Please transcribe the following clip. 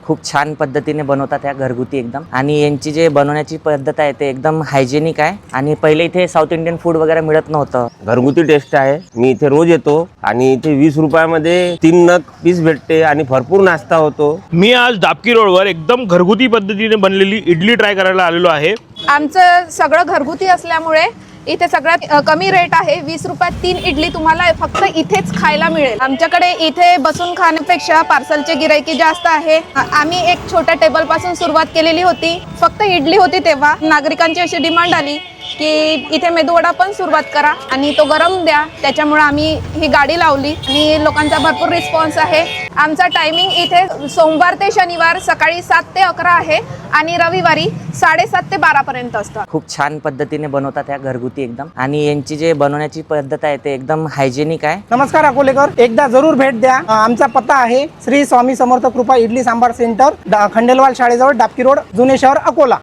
खूप छान पद्धतीने बनवतात ह्या घरगुती एकदम। आणि यांची जे बनवण्याची पद्धत आहे ते एकदम हायजेनिक आहे आणि पहिले इथे साऊथ इंडियन फूड वगैरे मिळत नव्हतं। घरगुती टेस्ट आहे। मी इथे रोज येतो आणि इथे 20 रुपयामध्ये 3 नग पीस भेटते आणि भरपूर नाश्ता होतो। मी आज दापकी रोडवर एकदम घरगुती पद्धतीने बनलेली इडली ट्राय करायला आलेलो आहे। आमचं सगळं घरगुती असल्यामुळे इथे सगळ्यात कमी रेट आहे। 20 रुपयात 3 इडली तुम्हाला फक्त इथेच खायला मिळेल। आमच्याकडे इथे बसून खाण्यापेक्षा पार्सलचे गिरायकी जास्त आहे। आम्ही एक छोट्या टेबल पासून सुरुवात केलेली होती। फक्त इडली होती तेव्हा नागरिकांची अशी डिमांड आली की इथे मेदूवडा पण सुरुवात करा आणि तो गरम द्या। त्याच्यामुळे आम्ही ही गाडी लावली आणि लोकांचा भरपूर रिस्पॉन्स आहे। आमचा टायमिंग इथे सोमवार ते शनिवार सकाळी 7 ते 11 आहे आणि रविवारी 7:30 ते 12 पर्यंत असतं। खूप छान पद्धतीने बनवतात ह्या घरगुती एकदम। आणि यांची जे बनवण्याची पद्धत आहे ते एकदम हायजेनिक आहे। नमस्कार अकोलेकर, एकदा जरूर भेट द्या। आमचा पत्ता आहे श्री स्वामी समर्थ कृपा इडली सांबार सेंटर, खंडेलवाल शाळेजवळ, डापकी रोड, जुने शहर, अकोला।